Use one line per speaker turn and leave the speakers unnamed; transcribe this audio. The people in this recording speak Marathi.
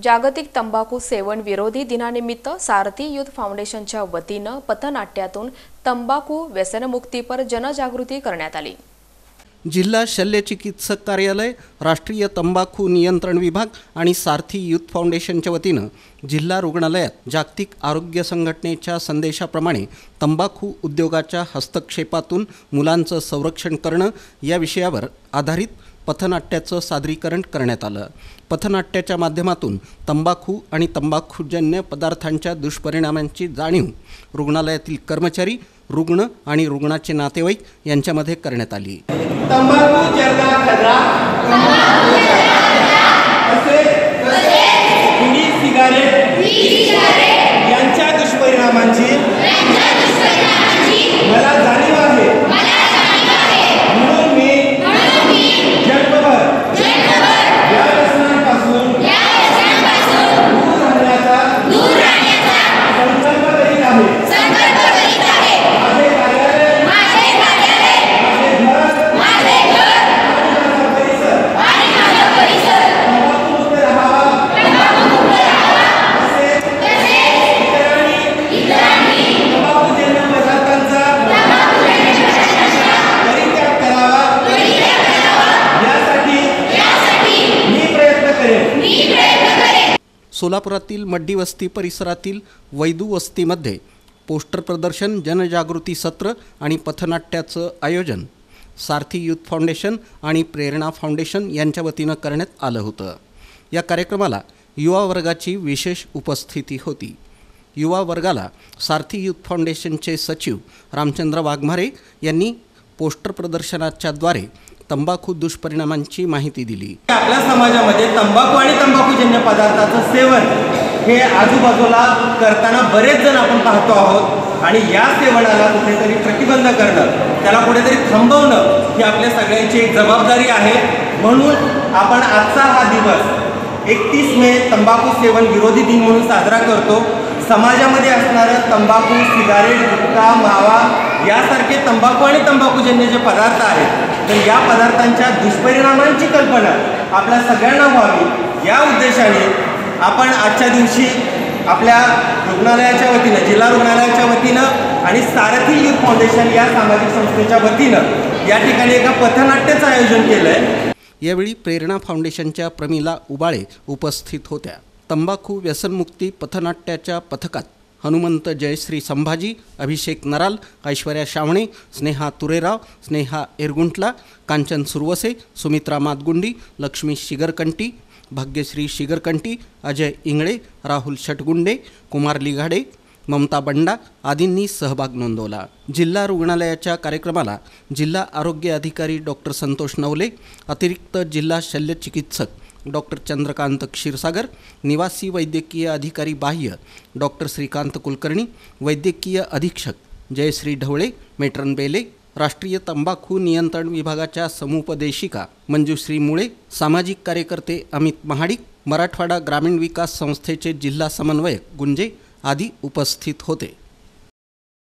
जागतिक तंबाखू सेवन विरोधी दिनानिमित्त सारथी युथ फाउंडेशनच्या वतीनं पथनाट्यातून तंबाखू व्यसनमुक्तीपर जनजागृती करण्यात आली।
जिल्हा शल्यचिकित्सक कार्यालय, राष्ट्रीय तंबाखू नियंत्रण विभाग आणि सारथी युथ फाउंडेशनच्या वतीनं जिल्हा रुग्णालयात जागतिक आरोग्य संघटनेच्या संदेशाप्रमाणे तंबाखू उद्योगाच्या हस्तक्षेपातून मुलांचं संरक्षण करणं या विषयावर आधारित पथनाट्याचं सादरीकरण करण्यात आलं। पथनाट्याच्या माध्यमातून तंबाखू आणि तंबाखूजन्य पदार्थांच्या दुष्परिणामांची जाणीव रुग्णालयातील कर्मचारी, रुग्ण आणि रुग्णाचे नातेवाईक यांच्यामध्ये करण्यात आली।
तंबाखू जर्दा खतरा, बीडी सिगारेट यांच्या दुष्परिणामांची मला जाणीव आहे, म्हणून मी जगभर या व्यसनांपासून दूर राहण्याचा संकल्प करीत आहे। माझे कार्यालय, माझे घर आणि माझा परिसर तंबाखूमुक्त राहावा, इतरांनी तंबाखूजन्य पदार्थांचा परित्याग करावा यासाठी मी प्रयत्न करेन।
सोलापुरातील मड्डी वस्ती परिसरातील वैदू वस्तीमध्ये पोस्टर प्रदर्शन, जनजागृती सत्र आणि पथनाट्याचं आयोजन सारथी युथ फाउंडेशन आणि प्रेरणा फाउंडेशन यांच्या वतीनं करण्यात आलं होतं। या कार्यक्रमाला युवा वर्गाची विशेष उपस्थिती होती। युवा वर्गाला सारथी युथ फाउंडेशनचे सचिव रामचंद्र वाघमारे यांनी पोस्टर प्रदर्शनाच्याद्वारे तंबाखू दुष्परिणामांची माहिती दिली।
आपल्या समाजामध्ये तंबाखू आणि तंबाखूजन्य पदार्थाचं सेवन हे आजूबाजूला करताना बरेच जण आपण पाहतो आहोत आणि या सेवनाला कुठेतरी प्रतिबंध करणं, त्याला कुठेतरी थांबवणं ही आपल्या सगळ्यांची एक जबाबदारी आहे। म्हणून आपण आजचा हा दिवस 31 मे तंबाखू सेवन विरोधी दिन म्हणून साजरा करतो। समाजामध्ये असणारं तंबाखू, सिगारेट, गुटखा, मावा यासारखे तंबाखू आणि तंबाखूजन्य जे पदार्थ आहेत, तर या पदार्थांच्या दुष्परिणामांची कल्पना आपल्या सगळ्यांना व्हावी या उद्देशाने आपण आजच्या दिवशी आपल्या रुग्णालयाच्या वतीनं, जिल्हा रुग्णालयाच्या वतीनं आणि सारथी युथ फाउंडेशन या सामाजिक संस्थेच्या वतीनं या ठिकाणी एका पथनाट्याचं आयोजन केलं आहे।
यावेळी प्रेरणा फाउंडेशनच्या प्रमिला उबाळे उपस्थित होत्या। तंबाखू व्यसनमुक्ती पथनाट्याच्या पथकात हनुमंत जयश्री संभाजी, अभिषेक नराल, ऐश्वर्या शावणे, स्नेहा तुरेराव, स्नेहा एरगुंटला, कांचन सुरवसे, सुमित्रा मातगुंडी, लक्ष्मी शिगरकंटी, भाग्यश्री शिगरकंटी, अजय इंगळे, राहुल शटगुंडे, कुमार लिघाडे, ममता बंडा आदींनी सहभाग नोंदवला। जिल्हा रुग्णालयाच्या कार्यक्रमाला जिल्हा आरोग्य अधिकारी डॉक्टर संतोष नवले, अतिरिक्त जिल्हा शल्यचिकित्सक डॉक्टर चंद्रकांत क्षीरसागर, निवासी वैद्यकीय अधिकारी बाह्य डॉक्टर श्रीकांत कुलकर्णी, वैद्यकीय अधीक्षक जयश्री ढवळे, मेट्रन बेले, राष्ट्रीय तंबाखू नियंत्रण विभागाच्या समुपदेशिका मंजुश्री मुळे, सामाजिक कार्यकर्ते अमित महाडिक, मराठवाडा ग्रामीण विकास संस्थेचे जिल्हा समन्वयक गुंजे आदी उपस्थित होते।